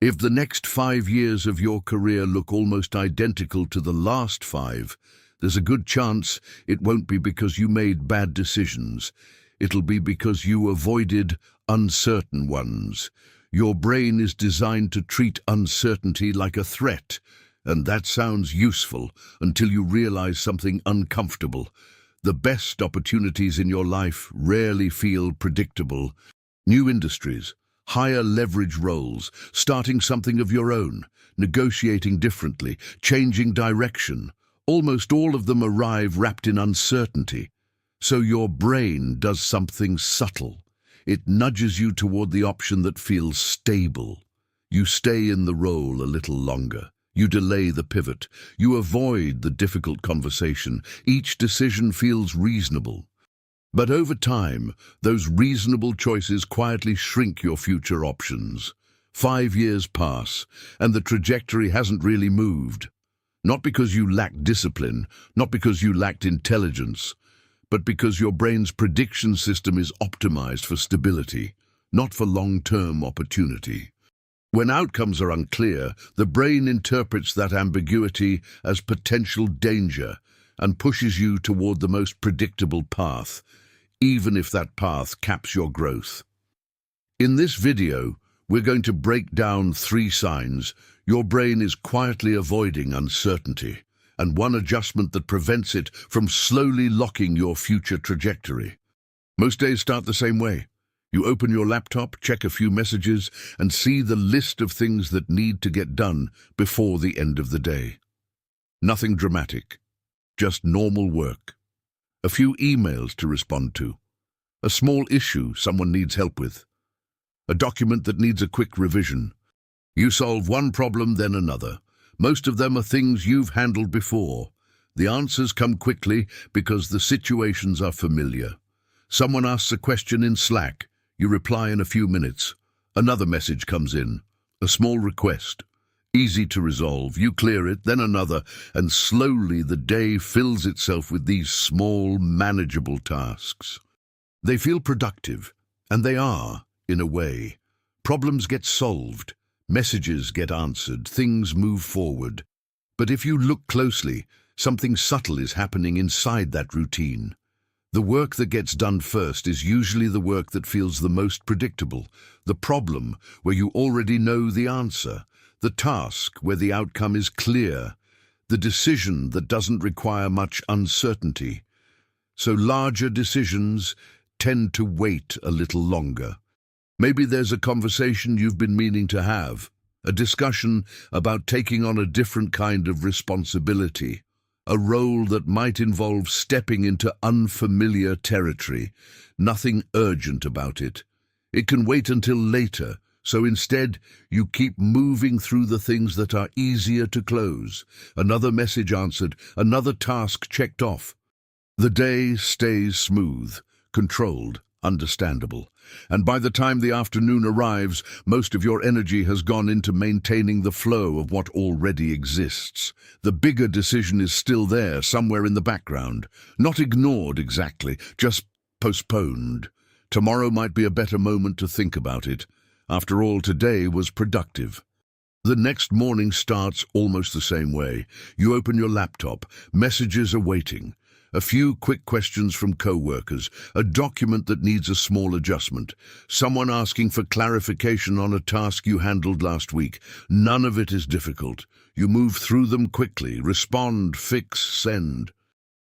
If the next 5 years of your career look almost identical to the last 5, there's a good chance it won't be because you made bad decisions. It'll be because you avoided uncertain ones. Your brain is designed to treat uncertainty like a threat, and that sounds useful until you realize something uncomfortable. The best opportunities in your life rarely feel predictable. New industries, higher leverage roles, starting something of your own, negotiating differently, changing direction. Almost all of them arrive wrapped in uncertainty. So your brain does something subtle. It nudges you toward the option that feels stable. You stay in the role a little longer. You delay the pivot. You avoid the difficult conversation. Each decision feels reasonable. But over time, those reasonable choices quietly shrink your future options. 5 years pass, and the trajectory hasn't really moved. Not because you lacked discipline, not because you lacked intelligence, but because your brain's prediction system is optimized for stability, not for long-term opportunity. When outcomes are unclear, the brain interprets that ambiguity as potential danger and pushes you toward the most predictable path, even if that path caps your growth. In this video, we're going to break down 3 signs your brain is quietly avoiding uncertainty, and one adjustment that prevents it from slowly locking your future trajectory. Most days start the same way. You open your laptop, check a few messages, and see the list of things that need to get done before the end of the day. Nothing dramatic, just normal work. A few emails to respond to. A small issue someone needs help with. A document that needs a quick revision. You solve one problem, then another. Most of them are things you've handled before. The answers come quickly because the situations are familiar. Someone asks a question in Slack. You reply in a few minutes. Another message comes in. A small request. Easy to resolve. You clear it, then another, and slowly the day fills itself with these small, manageable tasks. They feel productive, and they are, in a way. Problems get solved. Messages get answered, things move forward. But if you look closely, something subtle is happening inside that routine. The work that gets done first is usually the work that feels the most predictable, the problem where you already know the answer, the task where the outcome is clear, the decision that doesn't require much uncertainty. So larger decisions tend to wait a little longer. Maybe there's a conversation you've been meaning to have, a discussion about taking on a different kind of responsibility, a role that might involve stepping into unfamiliar territory. Nothing urgent about it. It can wait until later, so instead you keep moving through the things that are easier to close. Another message answered, another task checked off. The day stays smooth, controlled, understandable. And by the time the afternoon arrives, most of your energy has gone into maintaining the flow of what already exists. The bigger decision is still there, somewhere in the background. Not ignored exactly, just postponed. Tomorrow might be a better moment to think about it. After all, today was productive. The next morning starts almost the same way. You open your laptop, messages are waiting. A few quick questions from co-workers, a document that needs a small adjustment, someone asking for clarification on a task you handled last week. None of it is difficult. You move through them quickly, respond, fix, send.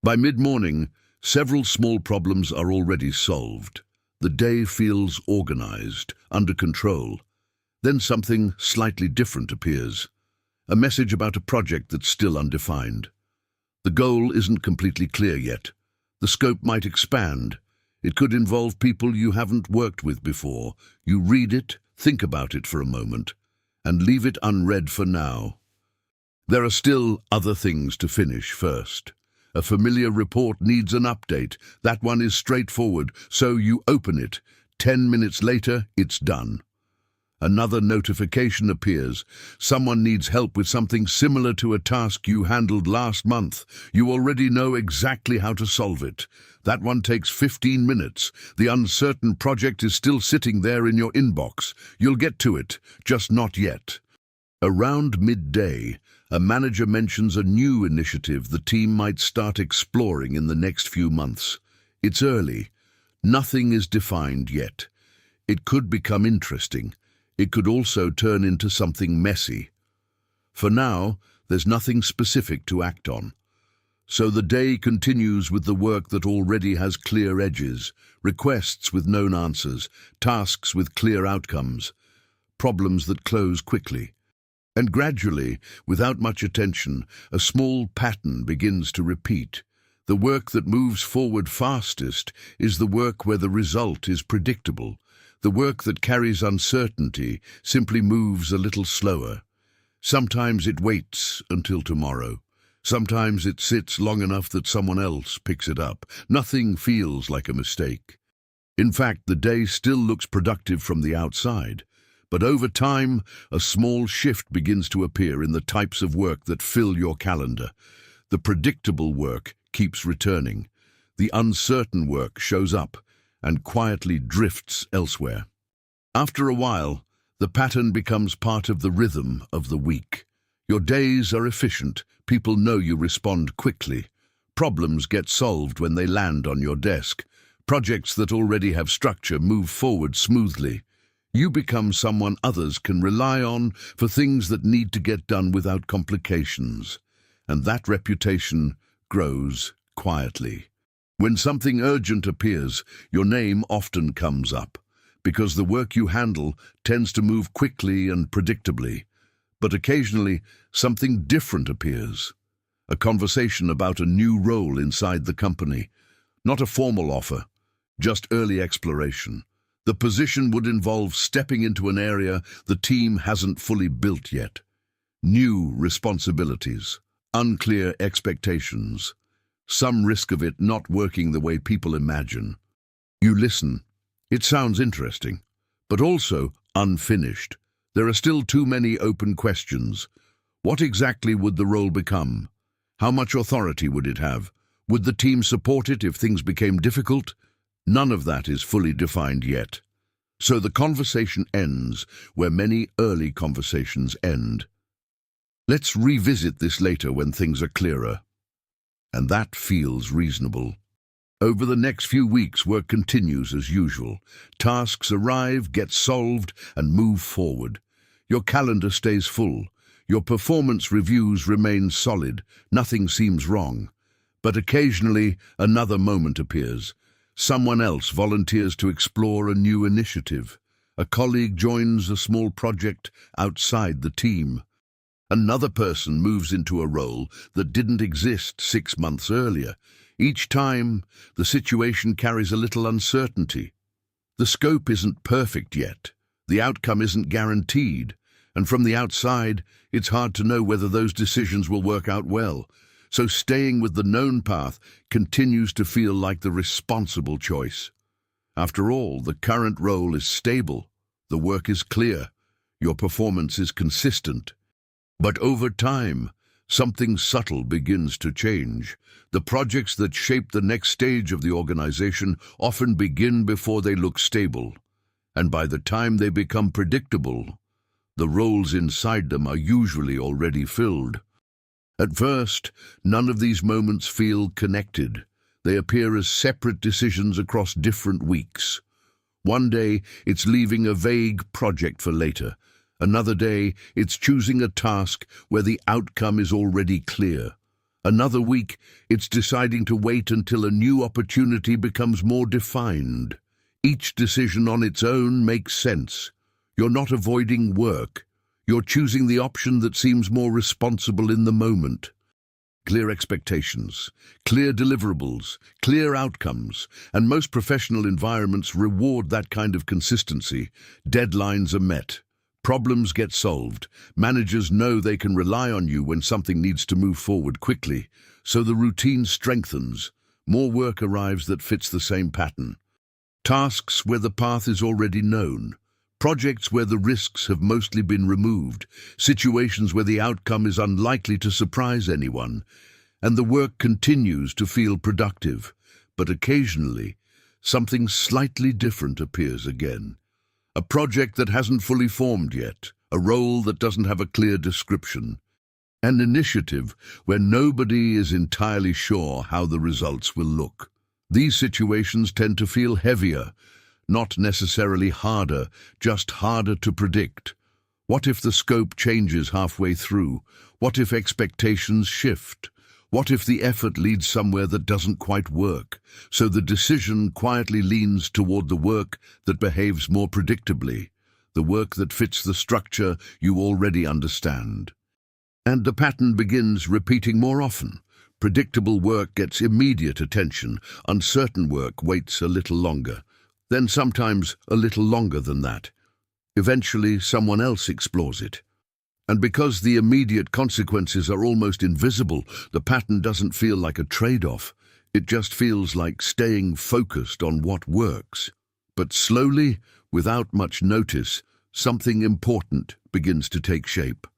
By mid-morning, several small problems are already solved. The day feels organized, under control. Then something slightly different appears. A message about a project that's still undefined. The goal isn't completely clear yet. The scope might expand. It could involve people you haven't worked with before. You read it, think about it for a moment, and leave it unread for now. There are still other things to finish first. A familiar report needs an update. That one is straightforward, so you open it. 10 minutes later, it's done. Another notification appears. Someone needs help with something similar to a task you handled last month. You already know exactly how to solve it. That one takes 15 minutes. The uncertain project is still sitting there in your inbox. You'll get to it, just not yet. Around midday, a manager mentions a new initiative the team might start exploring in the next few months. It's early. Nothing is defined yet. It could become interesting. It could also turn into something messy. For now, there's nothing specific to act on. So the day continues with the work that already has clear edges, requests with known answers, tasks with clear outcomes, problems that close quickly. And gradually, without much attention, a small pattern begins to repeat. The work that moves forward fastest is the work where the result is predictable. The work that carries uncertainty simply moves a little slower. Sometimes it waits until tomorrow. Sometimes it sits long enough that someone else picks it up. Nothing feels like a mistake. In fact, the day still looks productive from the outside. But over time, a small shift begins to appear in the types of work that fill your calendar. The predictable work keeps returning. The uncertain work shows up and quietly drifts elsewhere. After a while, the pattern becomes part of the rhythm of the week. Your days are efficient. People know you respond quickly. Problems get solved when they land on your desk. Projects that already have structure move forward smoothly. You become someone others can rely on for things that need to get done without complications. And that reputation grows quietly. When something urgent appears, your name often comes up, because the work you handle tends to move quickly and predictably. But occasionally, something different appears. A conversation about a new role inside the company. Not a formal offer, just early exploration. The position would involve stepping into an area the team hasn't fully built yet. New responsibilities, unclear expectations, some risk of it not working the way people imagine. You listen. It sounds interesting, but also unfinished. There are still too many open questions. What exactly would the role become? How much authority would it have? Would the team support it if things became difficult? None of that is fully defined yet. So the conversation ends where many early conversations end. Let's revisit this later when things are clearer. And that feels reasonable. Over the next few weeks, work continues as usual. Tasks arrive, get solved, and move forward. Your calendar stays full. Your performance reviews remain solid. Nothing seems wrong. But occasionally, another moment appears. Someone else volunteers to explore a new initiative. A colleague joins a small project outside the team. Another person moves into a role that didn't exist 6 months earlier. Each time, the situation carries a little uncertainty. The scope isn't perfect yet. The outcome isn't guaranteed. And from the outside, it's hard to know whether those decisions will work out well. So staying with the known path continues to feel like the responsible choice. After all, the current role is stable. The work is clear. Your performance is consistent. But over time, something subtle begins to change. The projects that shape the next stage of the organization often begin before they look stable. And by the time they become predictable, the roles inside them are usually already filled. At first, none of these moments feel connected. They appear as separate decisions across different weeks. One day, it's leaving a vague project for later. Another day, it's choosing a task where the outcome is already clear. Another week, it's deciding to wait until a new opportunity becomes more defined. Each decision on its own makes sense. You're not avoiding work. You're choosing the option that seems more responsible in the moment. Clear expectations, clear deliverables, clear outcomes, and most professional environments reward that kind of consistency. Deadlines are met. Problems get solved. Managers know they can rely on you when something needs to move forward quickly. So the routine strengthens. More work arrives that fits the same pattern. Tasks where the path is already known. Projects where the risks have mostly been removed, situations where the outcome is unlikely to surprise anyone, and the work continues to feel productive, but occasionally something slightly different appears again. A project that hasn't fully formed yet, a role that doesn't have a clear description, an initiative where nobody is entirely sure how the results will look. These situations tend to feel heavier, not necessarily harder, just harder to predict. What if the scope changes halfway through? What if expectations shift? What if the effort leads somewhere that doesn't quite work? So the decision quietly leans toward the work that behaves more predictably, the work that fits the structure you already understand. And the pattern begins repeating more often. Predictable work gets immediate attention, uncertain work waits a little longer, then sometimes a little longer than that. Eventually, someone else explores it. And because the immediate consequences are almost invisible, the pattern doesn't feel like a trade-off. It just feels like staying focused on what works. But slowly, without much notice, something important begins to take shape.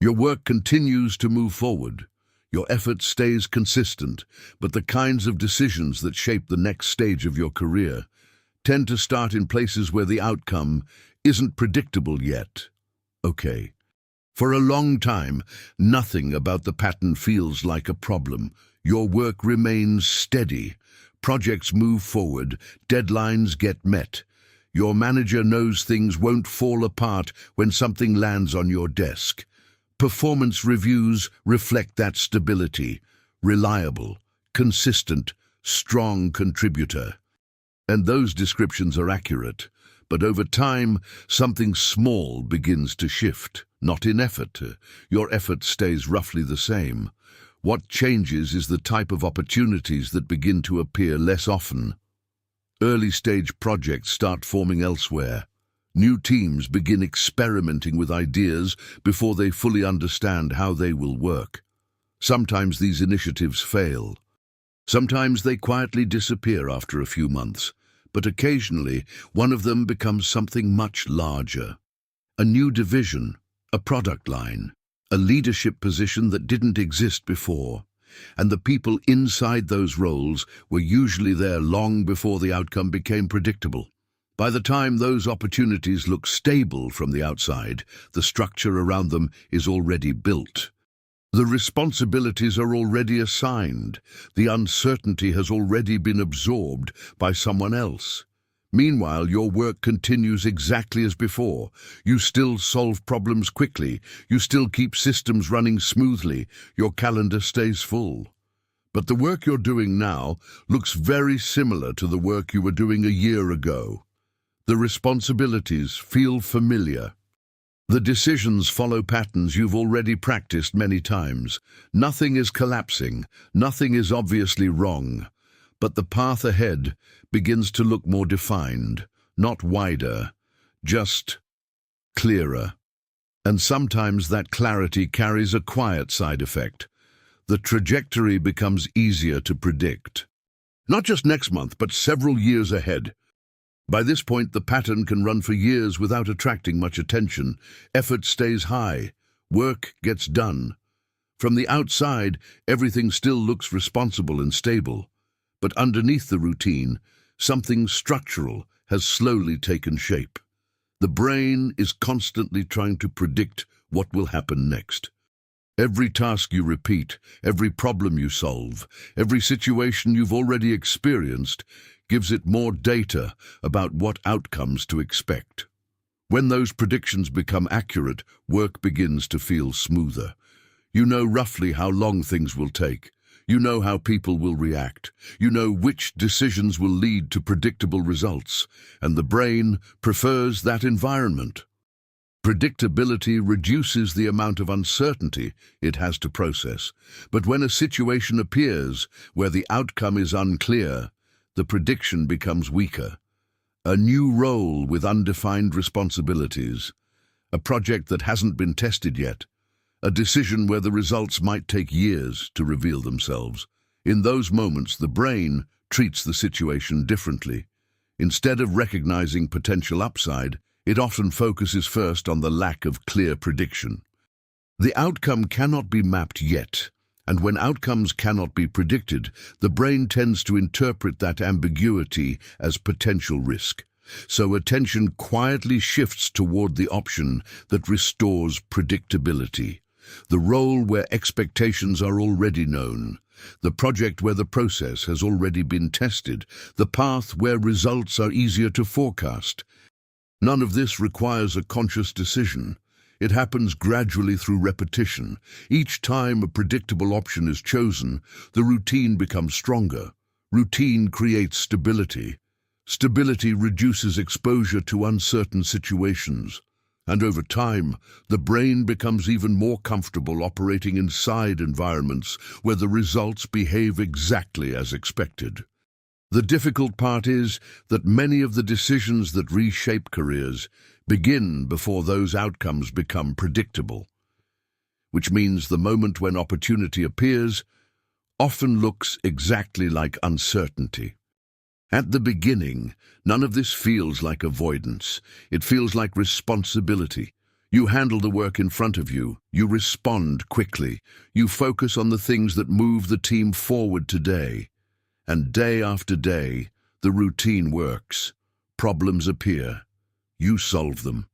Your work continues to move forward. Your effort stays consistent, but the kinds of decisions that shape the next stage of your career tend to start in places where the outcome isn't predictable yet. Okay. For a long time, nothing about the pattern feels like a problem. Your work remains steady. Projects move forward. Deadlines get met. Your manager knows things won't fall apart when something lands on your desk. Performance reviews reflect that stability. Reliable, consistent, strong contributor. And those descriptions are accurate. But over time, something small begins to shift. Not in effort. Your effort stays roughly the same. What changes is the type of opportunities that begin to appear less often. Early-stage projects start forming elsewhere. New teams begin experimenting with ideas before they fully understand how they will work. Sometimes these initiatives fail. Sometimes they quietly disappear after a few months. But occasionally, one of them becomes something much larger. A new division, a product line, a leadership position that didn't exist before. And the people inside those roles were usually there long before the outcome became predictable. By the time those opportunities look stable from the outside, the structure around them is already built. The responsibilities are already assigned. The uncertainty has already been absorbed by someone else. Meanwhile, your work continues exactly as before. You still solve problems quickly. You still keep systems running smoothly. Your calendar stays full. But the work you're doing now looks very similar to the work you were doing a year ago. The responsibilities feel familiar. The decisions follow patterns you've already practiced many times. Nothing is collapsing. Nothing is obviously wrong. But the path ahead begins to look more defined, not wider, just clearer. And sometimes that clarity carries a quiet side effect. The trajectory becomes easier to predict. Not just next month, but several years ahead. By this point, the pattern can run for years without attracting much attention. Effort stays high. Work gets done. From the outside, everything still looks responsible and stable. But underneath the routine, something structural has slowly taken shape. The brain is constantly trying to predict what will happen next. Every task you repeat, every problem you solve, every situation you've already experienced gives it more data about what outcomes to expect. When those predictions become accurate, work begins to feel smoother. You know roughly how long things will take. You know how people will react. You know which decisions will lead to predictable results, and the brain prefers that environment. Predictability reduces the amount of uncertainty it has to process, but when a situation appears where the outcome is unclear, the prediction becomes weaker. A new role with undefined responsibilities, a project that hasn't been tested yet, a decision where the results might take years to reveal themselves. In those moments, the brain treats the situation differently. Instead of recognizing potential upside, It often focuses first on the lack of clear prediction. The outcome cannot be mapped yet, and when outcomes cannot be predicted, the brain tends to interpret that ambiguity as potential risk. So attention quietly shifts toward the option that restores predictability, the role where expectations are already known, the project where the process has already been tested, the path where results are easier to forecast. None of this requires a conscious decision. It happens gradually through repetition. Each time a predictable option is chosen, the routine becomes stronger. Routine creates stability. Stability reduces exposure to uncertain situations. And over time, the brain becomes even more comfortable operating inside environments where the results behave exactly as expected. The difficult part is that many of the decisions that reshape careers begin before those outcomes become predictable, which means the moment when opportunity appears often looks exactly like uncertainty. At the beginning, none of this feels like avoidance. It feels like responsibility. You handle the work in front of you. You respond quickly. You focus on the things that move the team forward today. And day after day, the routine works. Problems appear. You solve them.